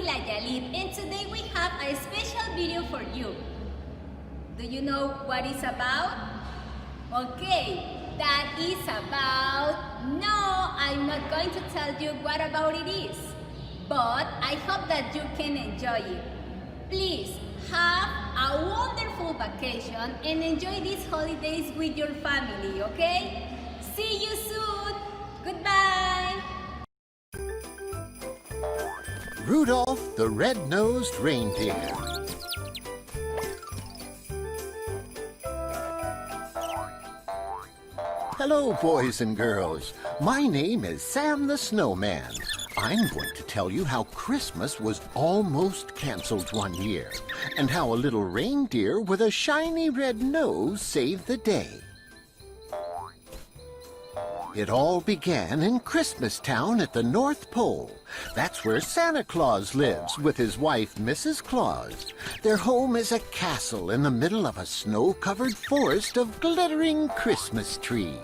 Priscilla Yalit, and today we have a special video for you. Do you know what it's about? Okay, that is about... No, I'm not going to tell you what about it is, but I hope that you can enjoy it. Please have a wonderful vacation and enjoy these holidays with your family, okay? See you soon! Goodbye! Rudolph the Red-Nosed Reindeer. Hello, boys and girls. My name is Sam the Snowman. I'm going to tell you how Christmas was almost canceled one year, and how a little reindeer with a shiny red nose saved the day. It all began in Christmas Town at the North Pole. That's where Santa Claus lives with his wife, Mrs. Claus. Their home is a castle in the middle of a snow-covered forest of glittering Christmas trees.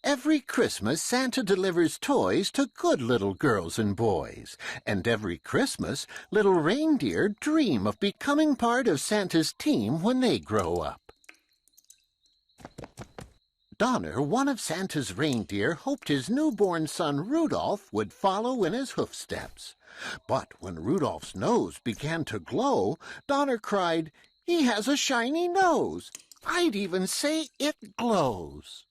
Every Christmas, Santa delivers toys to good little girls and boys. And every Christmas, little reindeer dream of becoming part of Santa's team when they grow up. Donner, one of Santa's reindeer, hoped his newborn son Rudolph would follow in his hoofsteps. But when Rudolph's nose began to glow, Donner cried, "He has a shiny nose! I'd even say it glows!"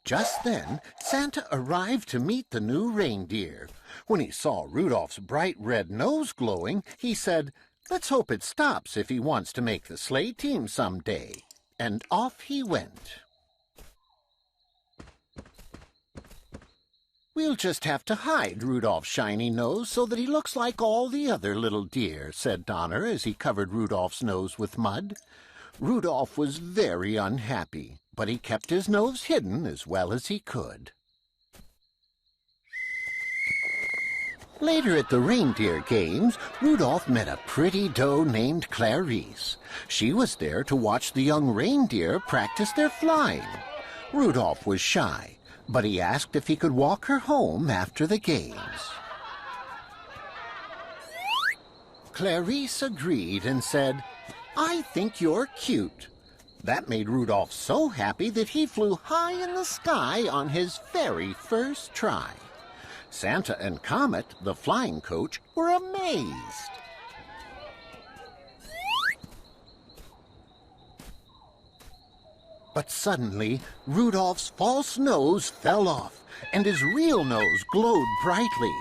Just then, Santa arrived to meet the new reindeer. When he saw Rudolph's bright red nose glowing, he said, "Let's hope it stops if he wants to make the sleigh team someday." And off he went. "We'll just have to hide Rudolph's shiny nose so that he looks like all the other little deer," said Donner as he covered Rudolph's nose with mud. Rudolph was very unhappy, but he kept his nose hidden as well as he could. Later at the reindeer games, Rudolph met a pretty doe named Clarice. She was there to watch the young reindeer practice their flying. Rudolph was shy, but he asked if he could walk her home after the games. Clarice agreed and said, "I think you're cute." That made Rudolph so happy that he flew high in the sky on his very first try. Santa and Comet, the flying coach, were amazed. But suddenly, Rudolph's false nose fell off, and his real nose glowed brightly.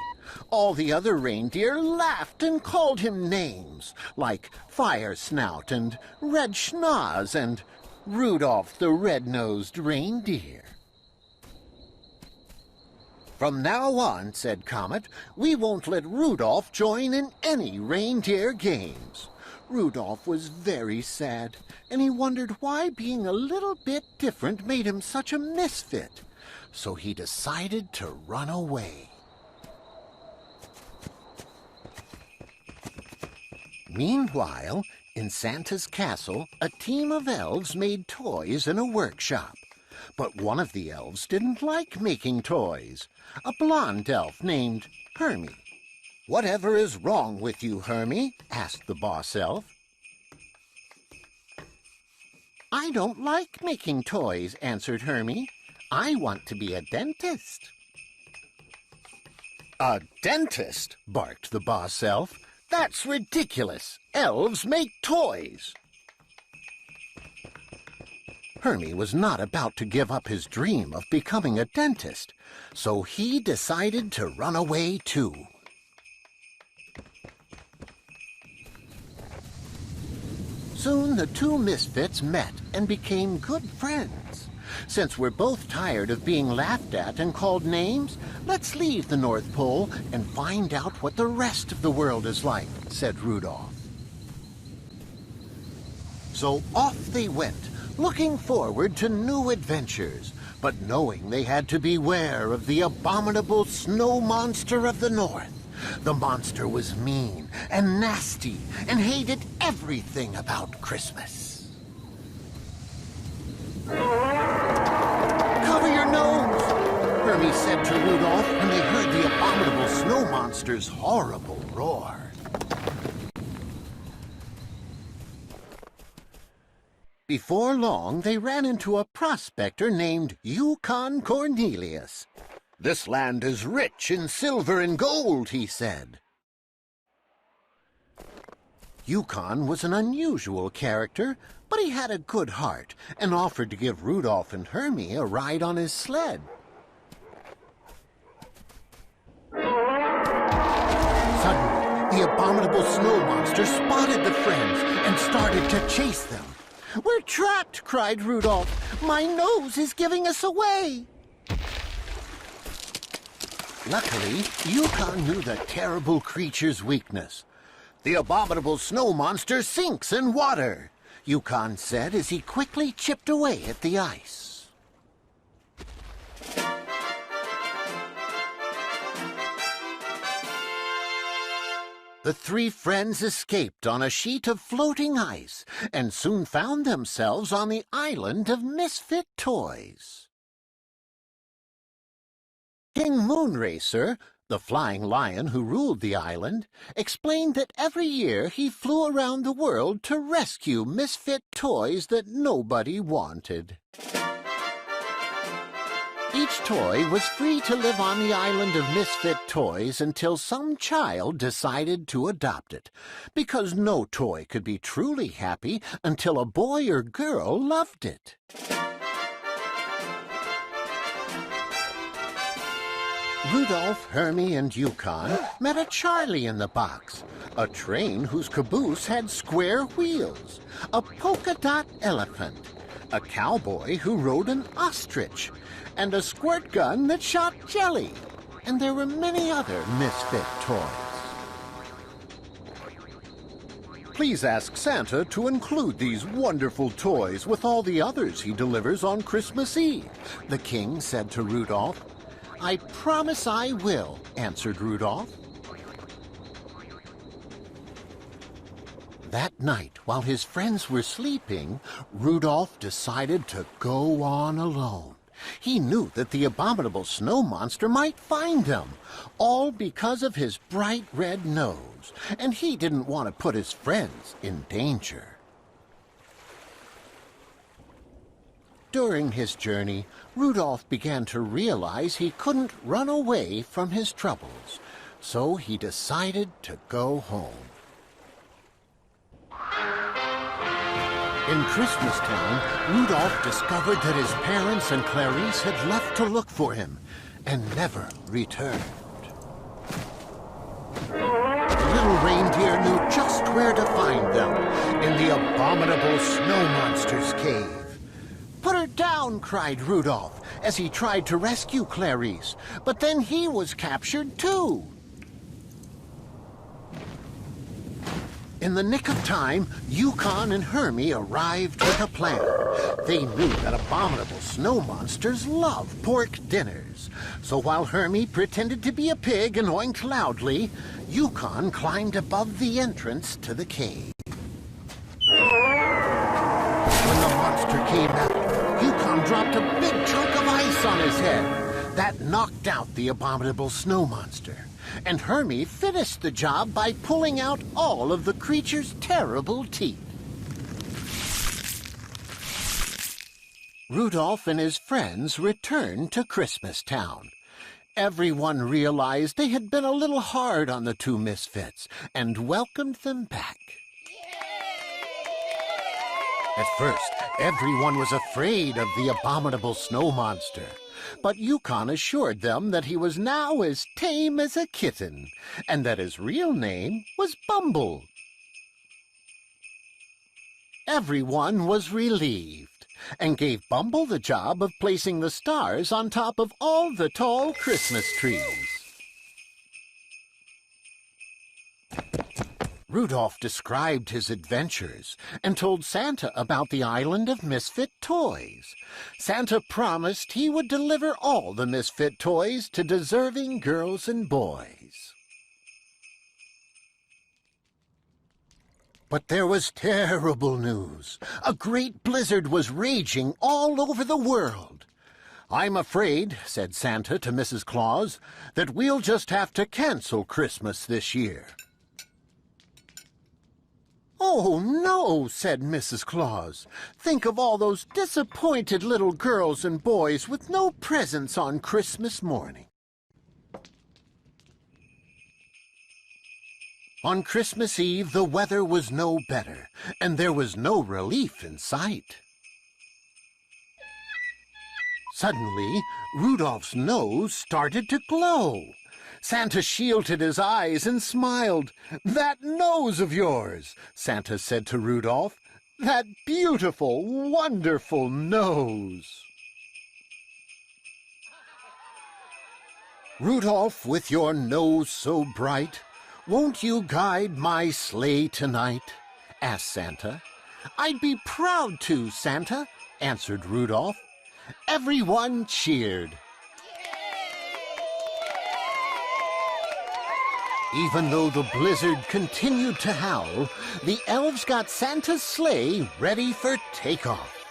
All the other reindeer laughed and called him names, like Fire Snout and Red Schnoz and Rudolph the Red-Nosed Reindeer. "From now on," said Comet, "we won't let Rudolph join in any reindeer games." Rudolph was very sad, and he wondered why being a little bit different made him such a misfit. So he decided to run away. Meanwhile, in Santa's castle, a team of elves made toys in a workshop. But one of the elves didn't like making toys, a blonde elf named Hermie. "Whatever is wrong with you, Hermie?" asked the boss elf. "I don't like making toys," answered Hermie. "I want to be a dentist." "A dentist?" barked the boss elf. "That's ridiculous. Elves make toys." Hermie was not about to give up his dream of becoming a dentist, so he decided to run away too. Soon the two misfits met and became good friends. "Since we're both tired of being laughed at and called names, let's leave the North Pole and find out what the rest of the world is like," said Rudolph. So off they went, looking forward to new adventures, but knowing they had to beware of the abominable snow monster of the north. The monster was mean and nasty and hated everything about Christmas. Cover your nose! Hermie said to Rudolph when they heard the abominable snow monster's horrible roar. Before long, they ran into a prospector named Yukon Cornelius. "This land is rich in silver and gold," he said. Yukon was an unusual character, but he had a good heart and offered to give Rudolph and Hermie a ride on his sled. Suddenly, the abominable snow monster spotted the friends and started to chase them. "We're trapped!" cried Rudolph. "My nose is giving us away!" Luckily, Yukon knew the terrible creature's weakness. "The abominable snow monster sinks in water," Yukon said as he quickly chipped away at the ice. The three friends escaped on a sheet of floating ice and soon found themselves on the island of misfit toys. King Moonracer, the flying lion who ruled the island, explained that every year he flew around the world to rescue misfit toys that nobody wanted. Each toy was free to live on the island of misfit toys until some child decided to adopt it, because no toy could be truly happy until a boy or girl loved it. Rudolph, Hermie, and Yukon met a Charlie in the box, a train whose caboose had square wheels, a polka dot elephant, a cowboy who rode an ostrich, and a squirt gun that shot jelly. And there were many other misfit toys. "Please ask Santa to include these wonderful toys with all the others he delivers on Christmas Eve," the king said to Rudolph. "I promise I will," answered Rudolph. That night, while his friends were sleeping, Rudolph decided to go on alone. He knew that the abominable snow monster might find them, all because of his bright red nose, and he didn't want to put his friends in danger. During his journey, Rudolph began to realize he couldn't run away from his troubles, so he decided to go home. In Christmastown, Rudolph discovered that his parents and Clarice had left to look for him and never returned. The little reindeer knew just where to find them, in the abominable snow monster's cave. "Put her down!" cried Rudolph as he tried to rescue Clarice, but then he was captured too. In the nick of time, Yukon and Hermie arrived with a plan. They knew that abominable snow monsters love pork dinners. So while Hermie pretended to be a pig and oinked loudly, Yukon climbed above the entrance to the cave. When the monster came out, Yukon dropped a big chunk of ice on his head. That knocked out the abominable snow monster. And Hermie finished the job by pulling out all of the creature's terrible teeth. Rudolph and his friends returned to Christmastown. Everyone realized they had been a little hard on the two misfits and welcomed them back. At first, everyone was afraid of the abominable snow monster. But Yukon assured them that he was now as tame as a kitten, and that his real name was Bumble. Everyone was relieved, and gave Bumble the job of placing the stars on top of all the tall Christmas trees. Rudolph described his adventures and told Santa about the island of misfit toys. Santa promised he would deliver all the misfit toys to deserving girls and boys. But there was terrible news. A great blizzard was raging all over the world. "I'm afraid," said Santa to Mrs. Claus, "that we'll just have to cancel Christmas this year." "Oh, no," said Mrs. Claus. "Think of all those disappointed little girls and boys with no presents on Christmas morning." On Christmas Eve, the weather was no better, and there was no relief in sight. Suddenly, Rudolph's nose started to glow. Santa shielded his eyes and smiled. "That nose of yours," Santa said to Rudolph. "That beautiful, wonderful nose." "Rudolph, with your nose so bright, won't you guide my sleigh tonight?" asked Santa. "I'd be proud to, Santa," answered Rudolph. Everyone cheered. Even though the blizzard continued to howl, the elves got Santa's sleigh ready for takeoff.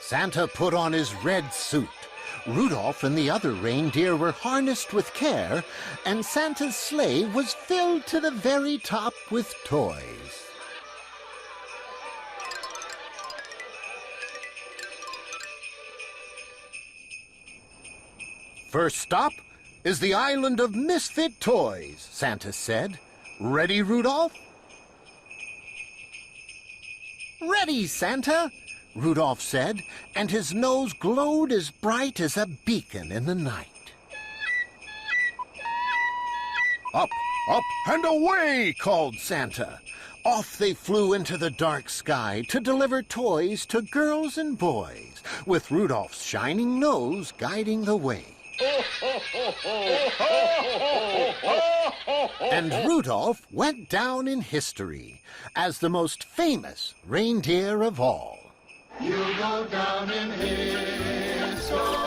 Santa put on his red suit. Rudolph and the other reindeer were harnessed with care, and Santa's sleigh was filled to the very top with toys. "First stop is the island of misfit toys," Santa said. "Ready, Rudolph?" "Ready, Santa," Rudolph said, and his nose glowed as bright as a beacon in the night. "Up, up, and away!" called Santa. Off they flew into the dark sky to deliver toys to girls and boys, with Rudolph's shining nose guiding the way. And Rudolph went down in history as the most famous reindeer of all. You'll go down in history.